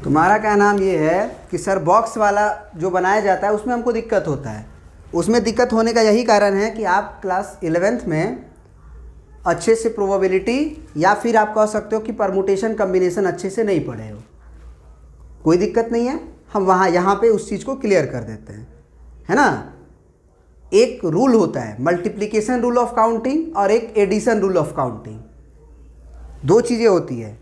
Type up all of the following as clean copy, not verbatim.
तुम्हारा क्या नाम ये है कि सर बॉक्स वाला जो बनाया जाता है उसमें हमको दिक्कत होता है। उसमें दिक्कत होने का यही कारण है कि आप क्लास 11th में अच्छे से प्रोबेबिलिटी या फिर आप कह सकते हो कि परमुटेशन कम्बिनेशन अच्छे से नहीं पढ़े हो। कोई दिक्कत नहीं है, हम यहाँ पे उस चीज़ को क्लियर कर देते हैं, है ना। एक रूल होता है मल्टीप्लिकेशन रूल ऑफ काउंटिंग और एक एडिशन रूल ऑफ काउंटिंग। दो चीज़ें होती है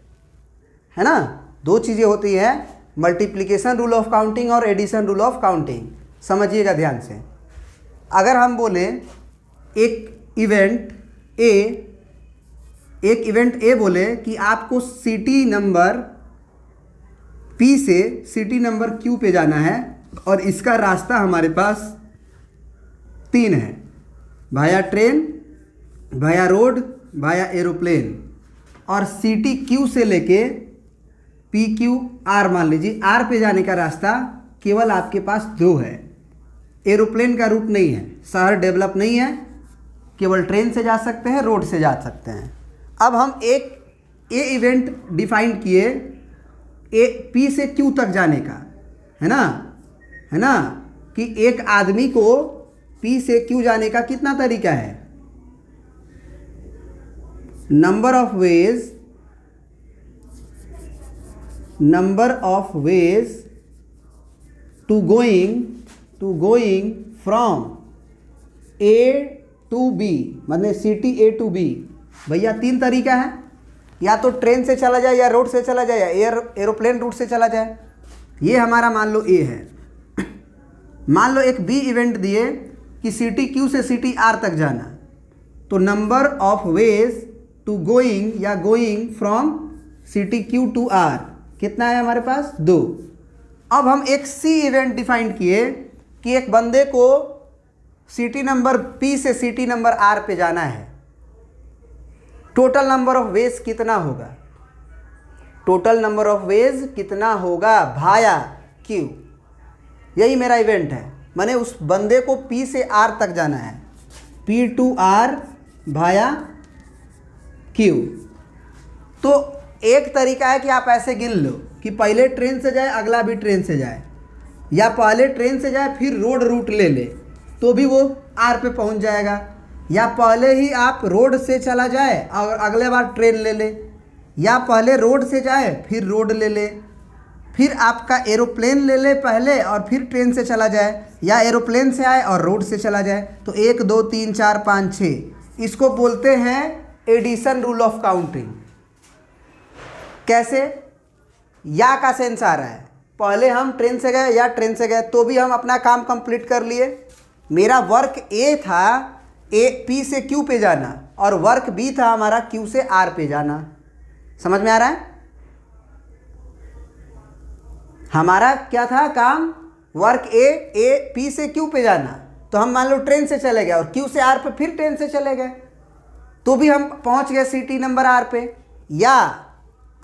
ना, दो चीज़ें होती है, मल्टीप्लिकेशन रूल ऑफ काउंटिंग और एडिशन रूल ऑफ काउंटिंग। समझिएगा ध्यान से। अगर हम बोलें एक इवेंट ए बोले कि आपको सिटी नंबर पी से सिटी नंबर क्यू पे जाना है और इसका रास्ता हमारे पास 3 है, भाया ट्रेन, भाया रोड, भाया एरोप्लेन। और सिटी क्यू से लेके पी क्यू आर मान लीजिए, आर पे जाने का रास्ता केवल आपके पास 2 है। एरोप्लेन का रूट नहीं है, शहर डेवलप नहीं है, केवल ट्रेन से जा सकते हैं, रोड से जा सकते हैं। अब हम एक ए इवेंट डिफाइन किए ए पी से क्यू तक जाने का, है ना, कि एक आदमी को पी से क्यू जाने का कितना तरीका है। Number of ways to going from A to B, मतलब सिटी ए टू बी। भैया 3 तरीका है, या तो ट्रेन से चला जाए, या रोड से चला जाए, या एरोप्लेन रूट से चला जाए। ये हमारा मान लो ए है। मान लो एक बी इवेंट दिए कि सिटी क्यू से सिटी आर तक जाना, तो number of ways to going from city Q to R कितना है हमारे पास? 2। अब हम एक सी इवेंट डिफाइन किए कि एक बंदे को सिटी नंबर पी से सिटी नंबर आर पे जाना है। टोटल नंबर ऑफ वेज कितना होगा? टोटल नंबर ऑफ वेज कितना होगा भाया क्यू। यही मेरा इवेंट है, मैंने उस बंदे को पी से आर तक जाना है, पी टू आर भाया क्यू। तो एक तरीका है कि आप ऐसे गिन लो कि पहले ट्रेन से जाए, अगला भी ट्रेन से जाए, या पहले ट्रेन से जाए फिर रोड रूट ले ले तो भी वो आर पे पहुंच जाएगा, या पहले ही आप रोड से चला जाए और अगले बार ट्रेन ले ले, या पहले रोड से जाए फिर रोड ले ले, फिर आपका एरोप्लेन ले ले पहले और फिर ट्रेन से चला जाए, या एरोप्लेन से आए और रोड से चला जाए। तो 1 2 3 4 5 6 इसको बोलते हैं एडिशन रूल ऑफ काउंटिंग। कैसे? या का सेंस आ रहा है, पहले हम ट्रेन से गए या ट्रेन से गए तो भी हम अपना काम कंप्लीट कर लिए। मेरा वर्क ए था ए पी से क्यू पे जाना, और वर्क बी था हमारा क्यू से आर पे जाना। समझ में आ रहा है? हमारा क्या था काम? वर्क ए पी से क्यू पे जाना, तो हम मान लो ट्रेन से चले गए और क्यू से आर पे फिर ट्रेन से चले गए तो भी हम पहुंच गए सिटी नंबर आर पे, या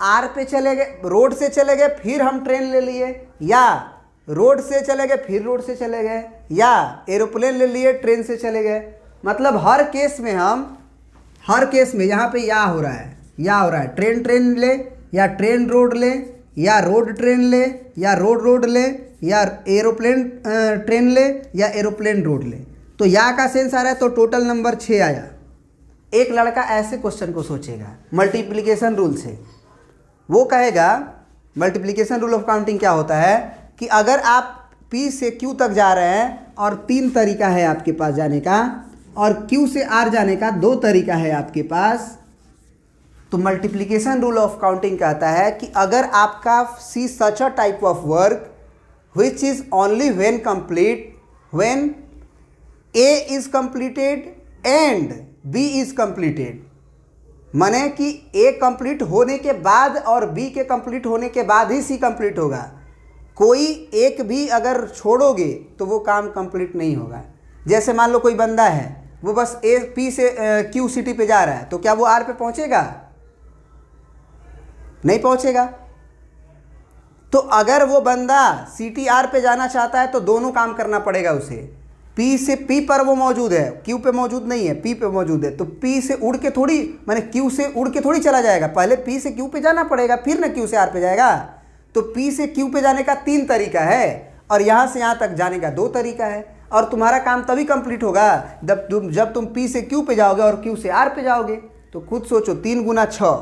आर पे चले गए, रोड से चले गए फिर हम ट्रेन ले लिए, या रोड से चले गए फिर रोड से चले गए, या एरोप्लेन ले लिए ट्रेन से चले गए। मतलब हर केस में यहाँ पे या हो रहा है, ट्रेन ले, या ट्रेन रोड ले, या रोड ट्रेन ले, या रोड ले, या एरोप्लेन ट्रेन ले, या एरोप्लेन रोड ले। तो या का सेंस आ रहा है, तो टोटल नंबर 6 आया। एक लड़का ऐसे क्वेश्चन को सोचेगा मल्टीप्लिकेशन रूल से, वो कहेगा मल्टीप्लिकेशन रूल ऑफ काउंटिंग क्या होता है कि अगर आप P से Q तक जा रहे हैं और 3 तरीका है आपके पास जाने का, और Q से R जाने का 2 तरीका है आपके पास, तो मल्टीप्लिकेशन रूल ऑफ काउंटिंग कहता है कि अगर आपका सी such a type of work which is only when A is completed and B is completed, माने कि A कंप्लीट होने के बाद और B के कंप्लीट होने के बाद ही C कंप्लीट होगा। कोई एक भी अगर छोड़ोगे तो वो काम कंप्लीट नहीं होगा। जैसे मान लो कोई बंदा है, वो बस P से Q सिटी पे जा रहा है, तो क्या वो R पे पहुंचेगा? नहीं पहुंचेगा। तो अगर वो बंदा सिटी आर पे जाना चाहता है तो दोनों काम करना पड़ेगा उसे। P से P पर वो मौजूद है, Q पे मौजूद नहीं है, P पे मौजूद है, तो P से उड़ के थोड़ी, माने Q से उड़ के थोड़ी चला जाएगा, पहले P से Q पे जाना पड़ेगा फिर ना Q से R पे जाएगा। तो P से Q पे जाने का 3 तरीका है और यहाँ से यहाँ तक जाने का 2 तरीका है। और तुम्हारा काम तभी कंप्लीट होगा जब तुम P से Q पे जाओगे और Q से R पे जाओगे। तो खुद सोचो, 3 गुना 6,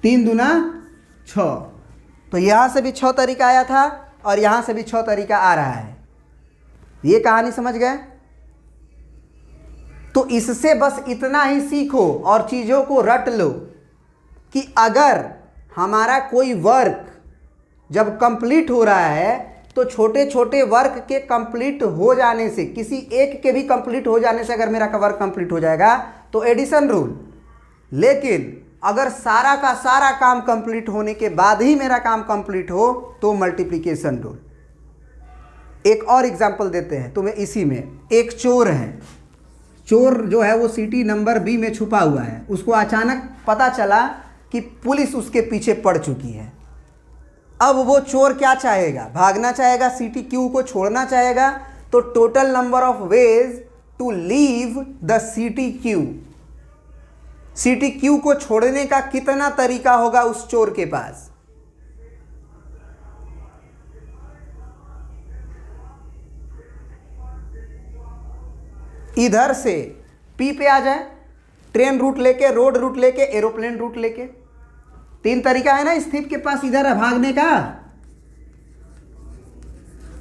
3 दूना 6। तो यहाँ से भी 6 तरीका आया था और यहाँ से भी 6 तरीका आ रहा है। ये कहानी समझ गए? तो इससे बस इतना ही सीखो और चीज़ों को रट लो कि अगर हमारा कोई वर्क जब कंप्लीट हो रहा है तो छोटे छोटे वर्क के कंप्लीट हो जाने से, किसी एक के भी कंप्लीट हो जाने से अगर मेरा वर्क कंप्लीट हो जाएगा तो एडिशन रूल। लेकिन अगर सारा का सारा काम कंप्लीट होने के बाद ही मेरा काम कंप्लीट हो तो मल्टीप्लिकेशन रूल। एक और एग्जांपल देते हैं तुम्हें इसी में। एक चोर है, चोर जो है वो सिटी नंबर बी में छुपा हुआ है। उसको अचानक पता चला कि पुलिस उसके पीछे पड़ चुकी है। अब वो चोर क्या चाहेगा? भागना चाहेगा, सिटी क्यू को छोड़ना चाहेगा। तो total number of ways to leave the city Q, city Q को छोड़ने का कितना तरीका होगा उस चोर के पास? इधर से पी पे आ जाए, ट्रेन रूट लेके, रोड रूट लेके, एरोप्लेन रूट लेके। 3 तरीका है ना इस थिप के पास इधर है भागने का,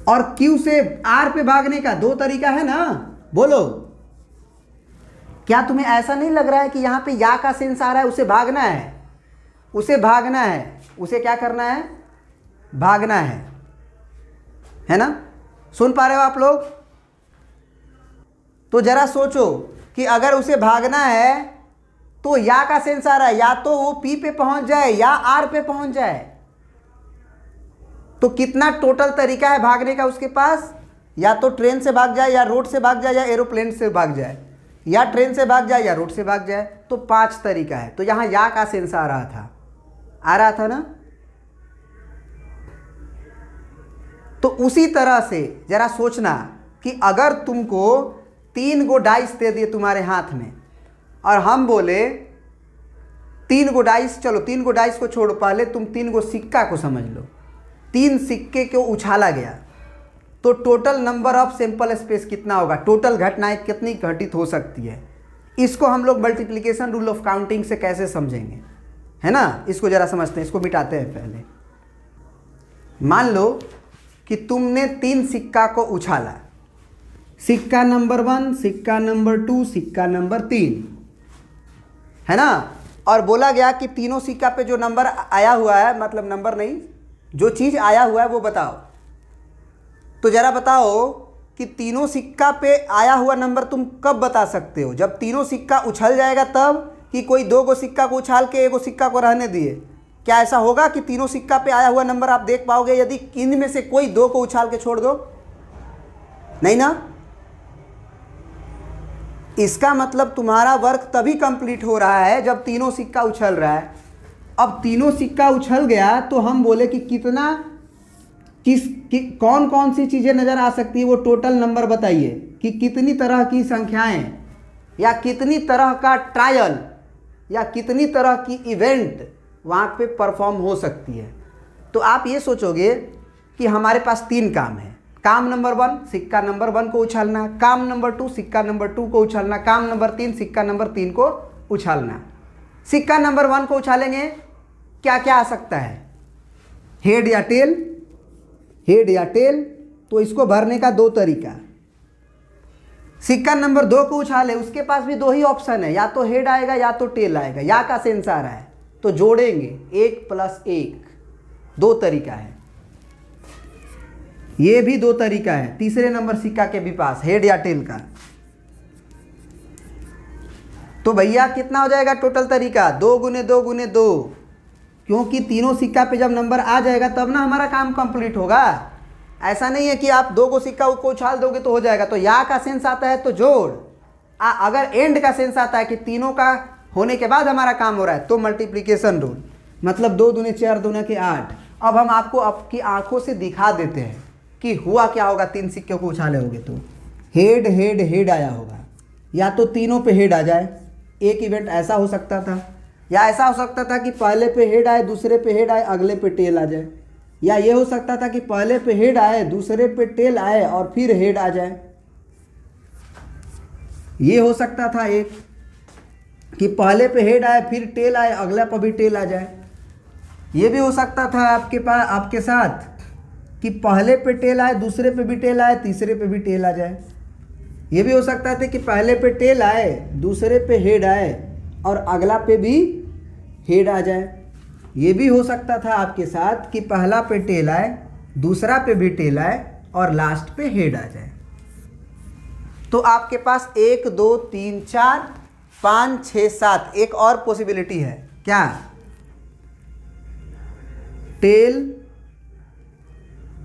और क्यू से आर पे भागने का 2 तरीका है ना। बोलो, क्या तुम्हें ऐसा नहीं लग रहा है कि यहां पे या का सेंस आ रहा है? उसे भागना है, उसे भागना है, उसे क्या करना है? भागना है ना? सुन पा रहे हो आप लोग? तो जरा सोचो कि अगर उसे भागना है तो या का सेंस आ रहा है, या तो वो पी पे पहुंच जाए या आर पे पहुंच जाए। तो कितना टोटल तरीका है भागने का उसके पास? या तो ट्रेन से भाग जाए, या रोड से भाग जाए, या एरोप्लेन से भाग जाए, या ट्रेन से भाग जाए, या रोड से भाग जाए। तो 5 तरीका है। तो यहां या का सेंस आ रहा था ना। तो उसी तरह से जरा सोचना कि अगर तुमको 3 गो डाइस दे दिए तुम्हारे हाथ में और हम बोले 3 गो डाइस, चलो 3 गो डाइस को छोड़ो, पहले तुम 3 गो सिक्का को समझ लो। 3 सिक्के को उछाला गया तो total number of sample space कितना होगा? टोटल घटनाएं कितनी घटित हो सकती है? इसको हम लोग मल्टीप्लिकेशन रूल ऑफ काउंटिंग से कैसे समझेंगे, है ना? इसको जरा समझते हैं, इसको मिटाते हैं पहले। मान लो कि तुमने 3 सिक्का को उछाला, सिक्का नंबर 1, सिक्का नंबर 2, सिक्का नंबर 3, है ना? और बोला गया कि तीनों सिक्का पे जो नंबर आया हुआ है, मतलब नंबर नहीं, जो चीज़ आया हुआ है वो बताओ। तो जरा बताओ कि तीनों सिक्का पे आया हुआ नंबर तुम कब बता सकते हो? जब तीनों सिक्का उछल जाएगा तब, कि कोई 2 गो सिक्का को उछाल के 1 गो सिक्का को रहने दिए? क्या ऐसा होगा कि तीनों सिक्का पे आया हुआ नंबर आप देख पाओगे यदि इनमें से कोई 2 को उछाल के छोड़ दो? नहीं ना। इसका मतलब तुम्हारा वर्क तभी कंप्लीट हो रहा है जब तीनों सिक्का उछल रहा है। अब तीनों सिक्का उछल गया तो हम बोले कि कौन कौन सी चीज़ें नज़र आ सकती है, वो टोटल नंबर बताइए कि कितनी तरह की संख्याएं, या कितनी तरह का ट्रायल, या कितनी तरह की इवेंट वहाँ पे परफॉर्म हो सकती है। तो आप ये सोचोगे कि हमारे पास 3 काम है। काम नंबर 1 सिक्का नंबर 1 को उछालना, काम नंबर 2 सिक्का नंबर 2 को उछालना, काम नंबर 3 सिक्का नंबर 3 को उछालना। सिक्का नंबर 1 को उछालेंगे, क्या क्या आ सकता है? हेड या टेल, हेड या टेल। तो इसको भरने का 2 तरीका। सिक्का नंबर 2 को उछाले, उसके पास भी 2 ही ऑप्शन है, या तो हेड आएगा या तो टेल आएगा। या का सेंस आ रहा है तो जोड़ेंगे 1 + 1, 2 तरीका है। ये भी 2 तरीका है। तीसरे नंबर सिक्का के भी पास हेड या टेल का। तो भैया कितना हो जाएगा टोटल तरीका? 2 × 2 × 2, क्योंकि तीनों सिक्का पे जब नंबर आ जाएगा तब ना हमारा काम कंप्लीट होगा। ऐसा नहीं है कि आप 2 को सिक्का को उछाल दोगे तो हो जाएगा। तो या का सेंस आता है तो जोड़, अगर एंड का सेंस आता है कि तीनों का होने के बाद हमारा काम हो रहा है तो मल्टीप्लिकेशन रूल, मतलब 2 दूने 4 दूने के 8। अब हम आपको आपकी आंखों से दिखा देते हैं कि हुआ क्या होगा। 3 सिक्के को उछाले होगे तो हेड हेड हेड आया होगा, या तो तीनों पे हेड आ जाए। एक इवेंट ऐसा हो सकता था। या ऐसा हो सकता था कि पहले पे हेड आए, दूसरे पे हेड आए, अगले पे टेल आ जाए। या ये हो सकता था कि पहले पे हेड आए, दूसरे पे टेल आए और फिर हेड आ जाए। ये हो सकता था एक कि पहले पे हेड आए, फिर टेल आए, अगला पर भी टेल आ जाए। ये भी हो सकता था आपके साथ कि पहले पे टेल आए, दूसरे पे भी टेल आए, तीसरे पे भी टेल आ जाए। ये भी हो सकता था कि पहले पे टेल आए, दूसरे पे हेड आए और अगला पे भी हेड आ जाए। ये भी हो सकता था आपके साथ कि पहला पे टेल आए, दूसरा पे भी टेल आए और लास्ट पे हेड आ जाए। तो आपके पास 1 2 3 4 5 6 7 एक और पॉसिबिलिटी है। क्या? टेल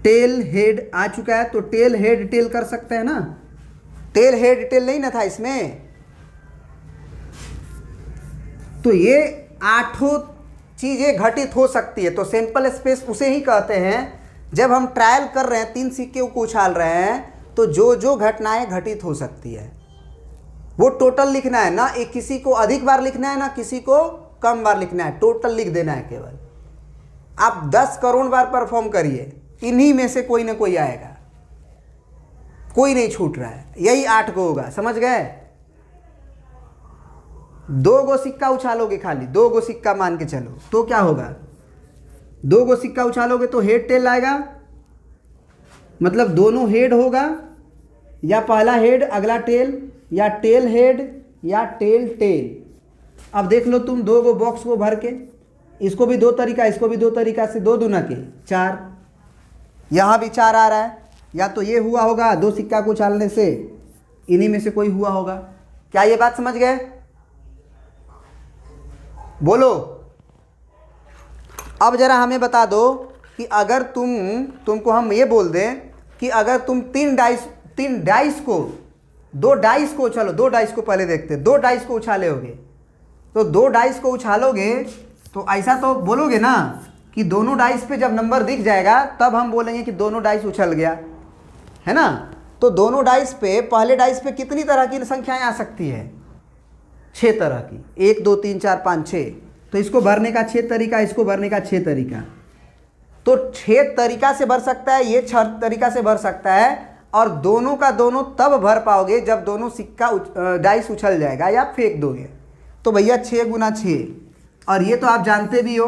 टेल हेड आ चुका है, तो टेल हेड टेल कर सकते हैं ना। टेल हेड टेल नहीं ना था इसमें। तो ये 8 चीजें घटित हो सकती है। तो सैंपल स्पेस उसे ही कहते हैं जब हम ट्रायल कर रहे हैं, 3 सिक्के को उछाल रहे हैं, तो जो जो घटनाएं घटित हो सकती है वो टोटल लिखना है ना। एक किसी को अधिक बार लिखना है ना किसी को कम बार लिखना है, टोटल लिख देना है केवल। आप 10 करोड़ बार परफॉर्म करिए, इन्हीं में से कोई ना कोई आएगा, कोई नहीं छूट रहा है। यही 8 को होगा, समझ गए। 2 गो सिक्का उछालोगे, खाली 2 गो सिक्का मान के चलो, तो क्या होगा? 2 गो सिक्का उछालोगे तो हेड टेल आएगा, मतलब दोनों हेड होगा, या पहला हेड अगला टेल, या टेल हेड या टेल टेल। अब देख लो तुम 2 गो बॉक्स को भर के, इसको भी 2 तरीका, इसको भी 2 तरीका से, 2 दूना के 4, यहाँ भी 4 आ रहा है। या तो ये हुआ होगा 2 सिक्का को उछालने से, इन्हीं में से कोई हुआ होगा। क्या ये बात समझ गए? बोलो। अब जरा हमें बता दो कि अगर तुमको हम ये बोल दें कि अगर तुम 3 डाइस को 2 डाइस को उछालो, 2 डाइस को पहले देखते, 2 डाइस को उछाले होगे, तो 2 डाइस को उछालोगे तो ऐसा तो बोलोगे ना कि दोनों डाइस पे जब नंबर दिख जाएगा तब हम बोलेंगे कि दोनों डाइस उछल गया, है ना। तो दोनों डाइस पे, पहले डाइस पे कितनी तरह की संख्याएं आ सकती है? 6 तरह की, 1 2 3 4 5 6। तो इसको भरने का 6 तरीका, इसको भरने का 6 तरीका। तो 6 तरीका से भर सकता है, ये 6 तरीका से भर सकता है। और दोनों का दोनों तब भर पाओगे जब दोनों सिक्का डाइस उछल जाएगा या फेंक दोगे। तो भैया 6 गुना 6, और ये तो आप जानते भी हो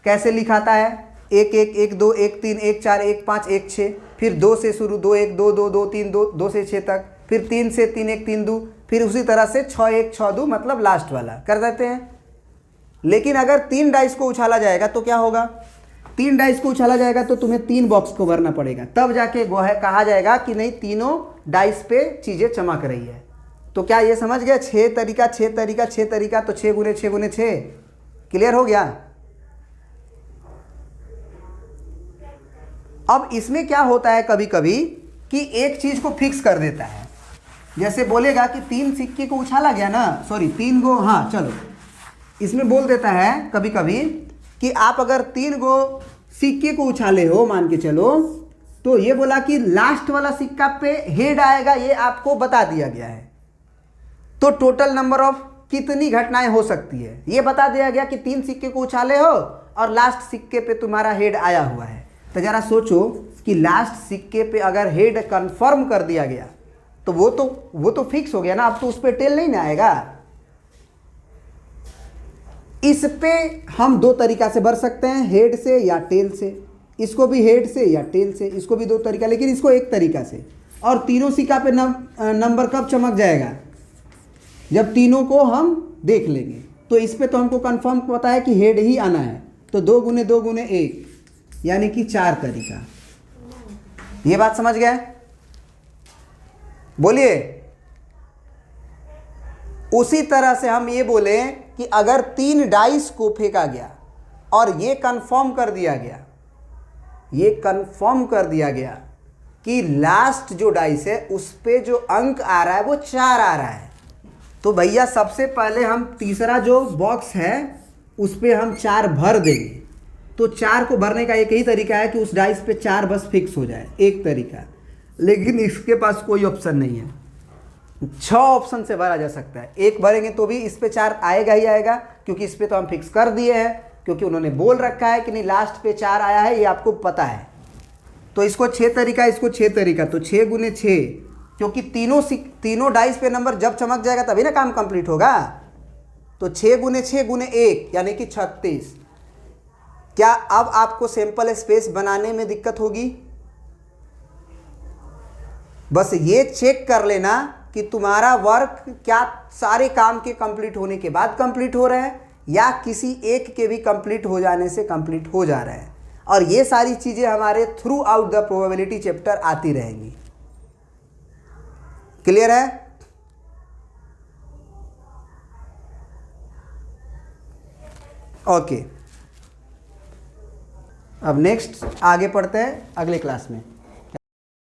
कैसे लिखाता है, 1 1 1 2 1 3 1 4 1 5 1 6, फिर 2 से शुरू, 2 1 2 2 2 3 2 2 से 6 तक, फिर 3 से 3 1 3 2, फिर उसी तरह से 6 1 6 2, मतलब लास्ट वाला कर देते हैं। लेकिन अगर 3 डाइस को उछाला जाएगा तो क्या होगा? 3 डाइस को उछाला जाएगा तो तुम्हें 3 बॉक्स को भरना पड़ेगा, तब जाके वो है कहा जाएगा कि नहीं तीनों डाइस पे चीजें चमक रही है। तो क्या ये समझ गया? 6 तरीका 6 तरीका 6 तरीका, तो 6 गुने 6 गुने 6, क्लियर हो गया। अब इसमें क्या होता है कभी कभी कि एक चीज को फिक्स कर देता है, जैसे बोलेगा कि 3 सिक्के को उछाला गया ना, सॉरी 3 गो, हाँ चलो, इसमें बोल देता है कभी कभी कि आप अगर 3 गो सिक्के को उछाले हो, मान के चलो, तो ये बोला कि लास्ट वाला सिक्का पे हेड आएगा, ये आपको बता दिया गया है। तो टोटल नंबर ऑफ कितनी घटनाएं हो सकती है ये बता दिया गया कि 3 सिक्के को उछाले हो और लास्ट सिक्के पे तुम्हारा हेड आया हुआ है। तो जरा सोचो कि लास्ट सिक्के पे अगर हेड कंफर्म कर दिया गया तो वो तो फिक्स हो गया ना, अब तो उस पर टेल नहीं ना आएगा। इस पे हम 2 तरीका से भर सकते हैं, हेड से या टेल से। इसको भी हेड से या टेल से, इसको भी 2 तरीका, लेकिन इसको 1 तरीका से। और तीनों सिक्का पे नंबर कब चमक जाएगा? जब तीनों को हम देख लेंगे। तो इस पे तो हमको कंफर्म पता है कि हेड ही आना है, तो 2 गुने 2 गुने 1, यानी कि 4 तरीका। ये बात समझ गए? बोलिए। उसी तरह से हम ये बोले कि अगर 3 डाइस को फेंका गया और ये कंफर्म कर दिया गया, कि लास्ट जो डाइस है उस पे जो अंक आ रहा है वो 4 आ रहा है, तो भैया सबसे पहले हम तीसरा जो बॉक्स है उस पे हम 4 भर देंगे। तो 4 को भरने का एक ही तरीका है कि उस डाइस पे 4 बस फिक्स हो जाए, एक तरीका। लेकिन इसके पास कोई ऑप्शन नहीं है, 6 ऑप्शन से भरा जा सकता है। एक भरेंगे तो भी इस पे 4 आएगा ही आएगा, क्योंकि इस पे तो हम फिक्स कर दिए हैं, क्योंकि उन्होंने बोल रखा है कि नहीं लास्ट पे 4 आया है, ये आपको पता है। तो इसको 6 तरीका, इसको 6 तरीका, तो 6 गुने 6, क्योंकि तीनों डाइस पे नंबर जब चमक जाएगा तभी ना काम कंप्लीट होगा। तो 6 गुने 6 गुने 1 यानी कि 36। क्या अब आपको सैंपल स्पेस बनाने में दिक्कत होगी? बस ये चेक कर लेना कि तुम्हारा वर्क क्या सारे काम के कंप्लीट होने के बाद कंप्लीट हो रहा है या किसी एक के भी कंप्लीट हो जाने से कंप्लीट हो जा रहा है। और ये सारी चीजें हमारे through out the probability chapter आती रहेंगी। क्लियर है? ओके, अब नेक्स्ट आगे पढ़ते हैं अगले क्लास में।